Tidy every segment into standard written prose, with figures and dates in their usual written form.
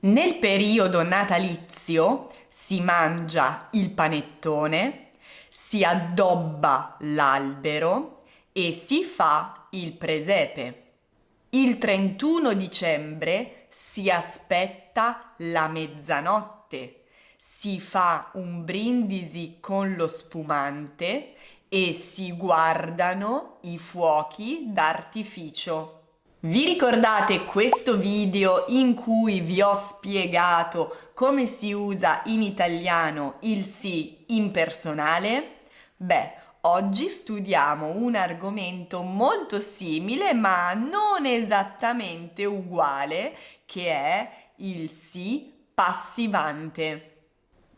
Nel periodo natalizio si mangia il panettone, si addobba l'albero e si fa il presepe. Il 31 dicembre si aspetta la mezzanotte, si fa un brindisi con lo spumante e si guardano i fuochi d'artificio. Vi ricordate questo video in cui vi ho spiegato come si usa in italiano il sì impersonale? Beh, oggi studiamo un argomento molto simile ma non esattamente uguale, che è il sì passivante.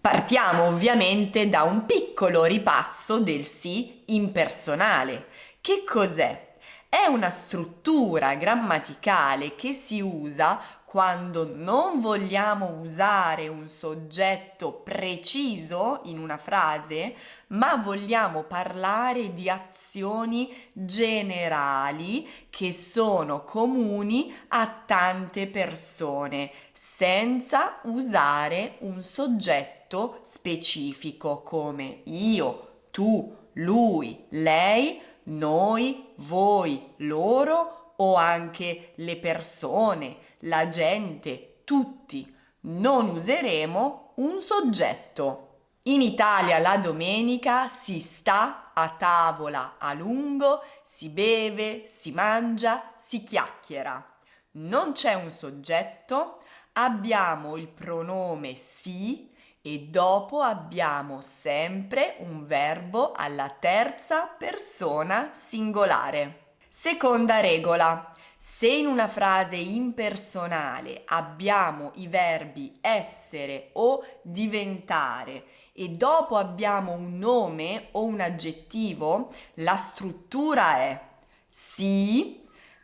Partiamo ovviamente da un piccolo ripasso del sì impersonale. Che cos'è? È una struttura grammaticale che si usa quando non vogliamo usare un soggetto preciso in una frase, ma vogliamo parlare di azioni generali che sono comuni a tante persone, senza usare un soggetto specifico come io, tu, lui, lei, noi, voi, loro o anche le persone, la gente, tutti. Non useremo un soggetto. In Italia la domenica si sta a tavola a lungo, si beve, si mangia, si chiacchiera. Non c'è un soggetto, abbiamo il pronome si e dopo abbiamo sempre un verbo alla terza persona singolare. Seconda regola. Se in una frase impersonale abbiamo i verbi essere o diventare e dopo abbiamo un nome o un aggettivo, la struttura è sì,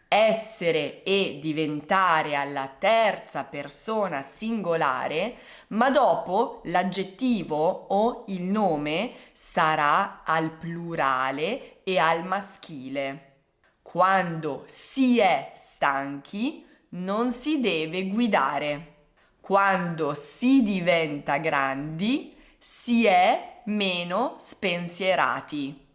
essere e diventare alla terza persona singolare, ma dopo l'aggettivo o il nome sarà al plurale e al maschile. Quando si è stanchi, non si deve guidare. Quando si diventa grandi, si è meno spensierati.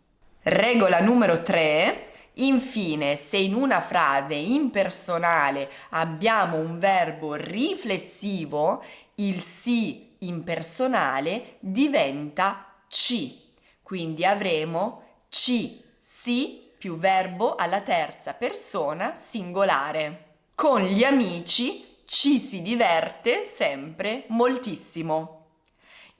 Regola numero 3. Infine, se in una frase impersonale abbiamo un verbo riflessivo, il sì impersonale diventa ci. Quindi avremo ci, sì più verbo alla terza persona singolare. Con gli amici ci si diverte sempre moltissimo.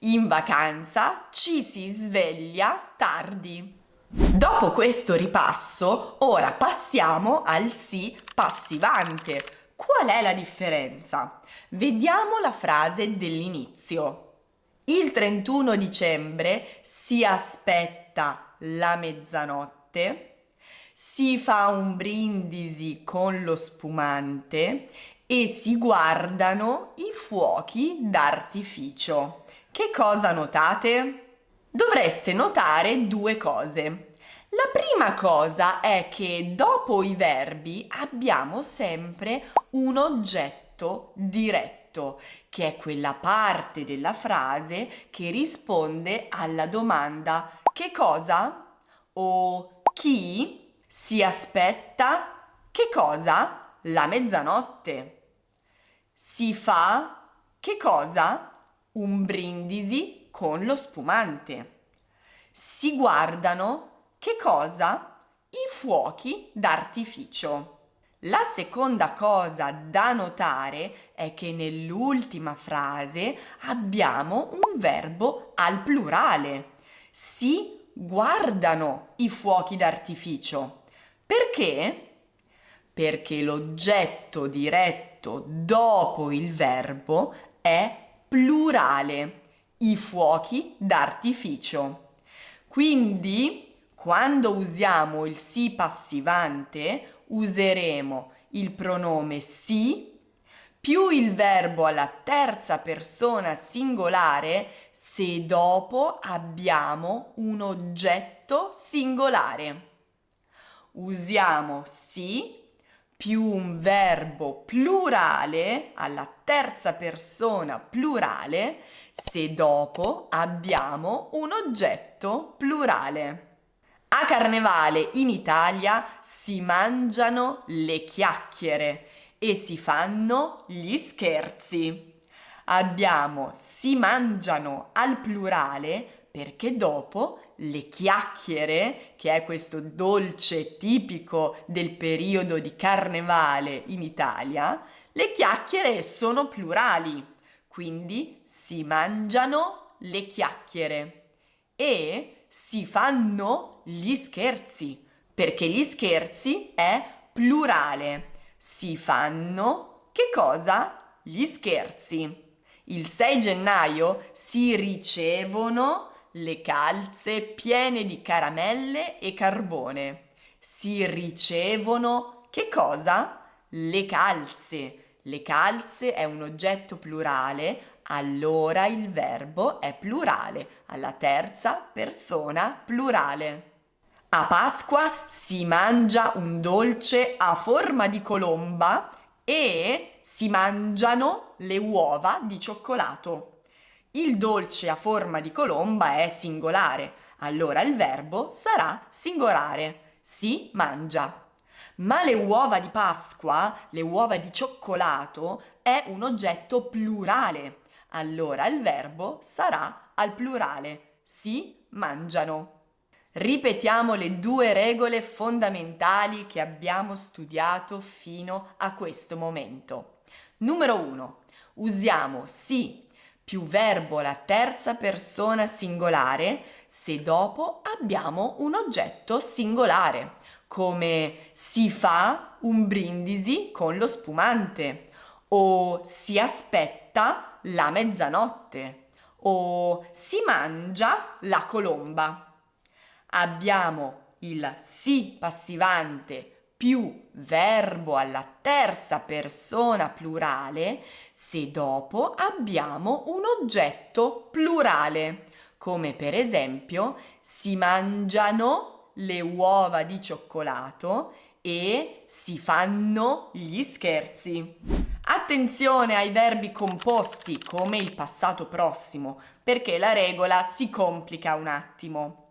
In vacanza ci si sveglia tardi. Dopo questo ripasso, ora passiamo al sì passivante. Qual è la differenza? Vediamo la frase dell'inizio. Il 31 dicembre si aspetta la mezzanotte, si fa un brindisi con lo spumante e si guardano i fuochi d'artificio. Che cosa notate? Dovreste notare due cose. La prima cosa è che dopo i verbi abbiamo sempre un oggetto diretto, che è quella parte della frase che risponde alla domanda che cosa o chi si aspetta che cosa? La mezzanotte. Si fa che cosa? Un brindisi con lo spumante. Si guardano che cosa? I fuochi d'artificio. La seconda cosa da notare è che nell'ultima frase abbiamo un verbo al plurale. Si guardano i fuochi d'artificio. Perché? Perché l'oggetto diretto dopo il verbo è plurale, i fuochi d'artificio. Quindi, quando usiamo il sì passivante, useremo il pronome si più il verbo alla terza persona singolare se dopo abbiamo un oggetto singolare. Usiamo sì più un verbo plurale alla terza persona plurale se dopo abbiamo un oggetto plurale. A Carnevale in Italia si mangiano le chiacchiere e si fanno gli scherzi. Abbiamo si mangiano al plurale perché dopo le chiacchiere, che è questo dolce tipico del periodo di Carnevale in Italia, le chiacchiere sono plurali, quindi si mangiano le chiacchiere e si fanno gli scherzi, perché gli scherzi è plurale. Si fanno che cosa? Gli scherzi. Il 6 gennaio si ricevono le calze piene di caramelle e carbone. Si ricevono che cosa? Le calze. Le calze è un oggetto plurale, allora il verbo è plurale, alla terza persona plurale. A Pasqua si mangia un dolce a forma di colomba e si mangiano le uova di cioccolato. Il dolce a forma di colomba è singolare, allora il verbo sarà singolare. Si mangia. Ma le uova di Pasqua, le uova di cioccolato, è un oggetto plurale. Allora il verbo sarà al plurale. Si mangiano. Ripetiamo le due regole fondamentali che abbiamo studiato fino a questo momento. Numero 1. Usiamo si più verbo alla terza persona singolare se dopo abbiamo un oggetto singolare, come si fa un brindisi con lo spumante o si aspetta la mezzanotte o si mangia la colomba. Abbiamo il si passivante più verbo alla terza persona plurale se dopo abbiamo un oggetto plurale, come per esempio si mangiano le uova di cioccolato e si fanno gli scherzi. Attenzione ai verbi composti come il passato prossimo, perché la regola si complica un attimo.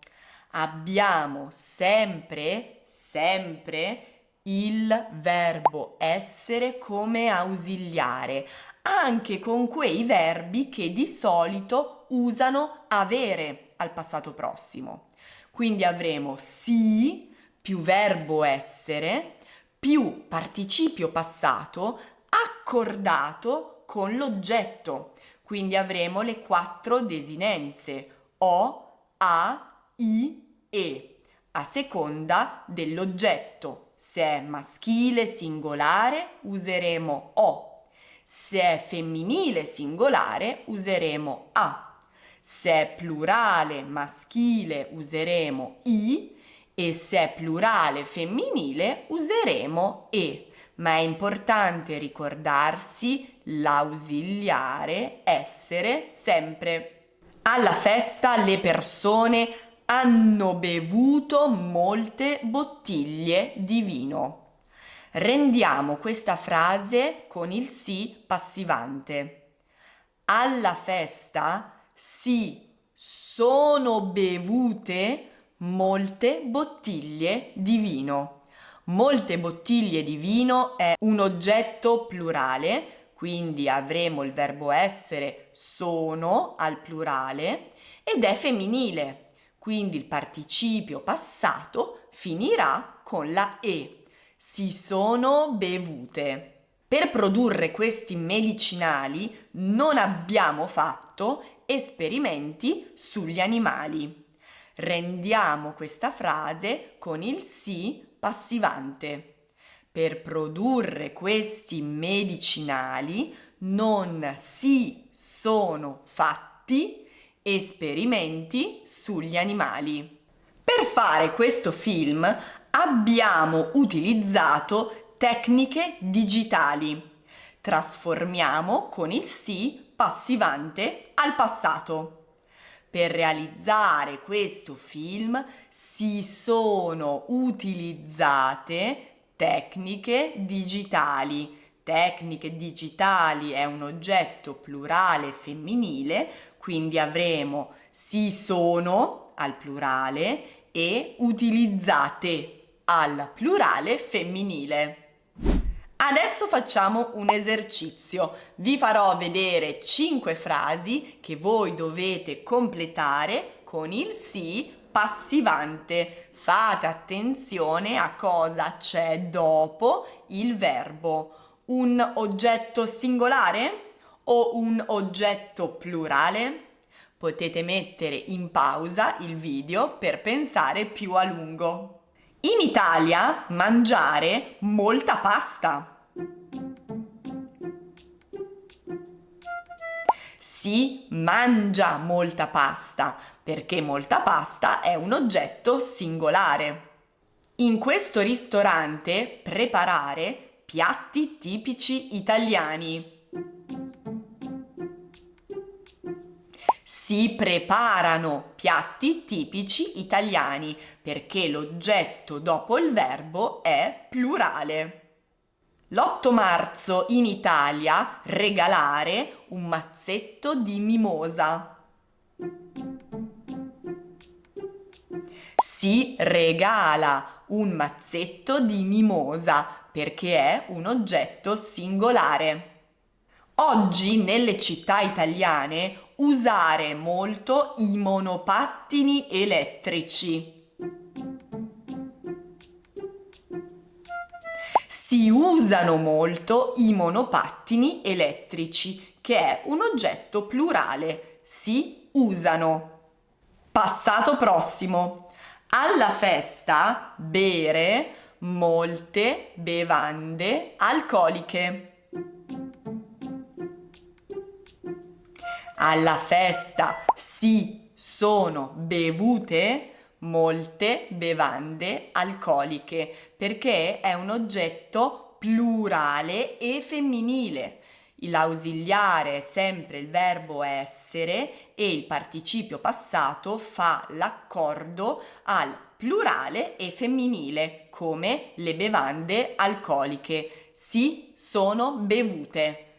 Abbiamo sempre il verbo essere come ausiliare, anche con quei verbi che di solito usano avere al passato prossimo. Quindi avremo si più verbo essere più participio passato accordato con l'oggetto. Quindi avremo le 4 desinenze o, a, i, e, a seconda dell'oggetto. Se è maschile singolare useremo o, se è femminile singolare useremo a, se è plurale maschile useremo i e se è plurale femminile useremo e. Ma è importante ricordarsi l'ausiliare essere sempre. Alla festa le persone hanno bevuto molte bottiglie di vino. Rendiamo questa frase con il si passivante. Alla festa si sono bevute molte bottiglie di vino. Molte bottiglie di vino è un oggetto plurale, quindi avremo il verbo essere sono al plurale ed è femminile, quindi il participio passato finirà con la e. Si sono bevute. Per produrre questi medicinali non abbiamo fatto esperimenti sugli animali. Rendiamo questa frase con il si passivante. Per produrre questi medicinali non si sono fatti esperimenti sugli animali. Per fare questo film abbiamo utilizzato tecniche digitali. Trasformiamo con il si passivante al passato. Per realizzare questo film si sono utilizzate tecniche digitali. Tecniche digitali è un oggetto plurale femminile, quindi avremo si sono al plurale e utilizzate al plurale femminile. Adesso facciamo un esercizio. Vi farò vedere 5 frasi che voi dovete completare con il sì passivante. Fate attenzione a cosa c'è dopo il verbo. Un oggetto singolare o un oggetto plurale? Potete mettere in pausa il video per pensare più a lungo. In Italia mangiare molta pasta. Si mangia molta pasta perché molta pasta è un oggetto singolare. In questo ristorante preparare piatti tipici italiani. Si preparano piatti tipici italiani perché l'oggetto dopo il verbo è plurale. L'8 marzo in Italia regalare un mazzetto di mimosa. Si regala un mazzetto di mimosa perché è un oggetto singolare. Oggi nelle città italiane usare molto i monopattini elettrici. Si usano molto i monopattini elettrici, che è un oggetto plurale. Si usano. Passato prossimo. Alla festa bere molte bevande alcoliche. Alla festa si sono bevute molte bevande alcoliche perché è un oggetto plurale e femminile. L'ausiliare è sempre il verbo essere e il participio passato fa l'accordo al plurale e femminile come le bevande alcoliche. Si sono bevute.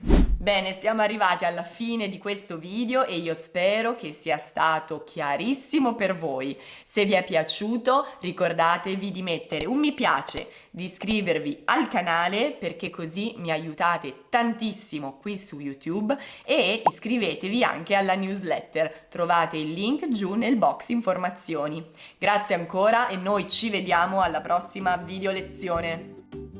Bene, siamo arrivati alla fine di questo video e io spero che sia stato chiarissimo per voi. Se vi è piaciuto, ricordatevi di mettere un mi piace, di iscrivervi al canale perché così mi aiutate tantissimo qui su YouTube e iscrivetevi anche alla newsletter. Trovate il link giù nel box informazioni. Grazie ancora e noi ci vediamo alla prossima video lezione.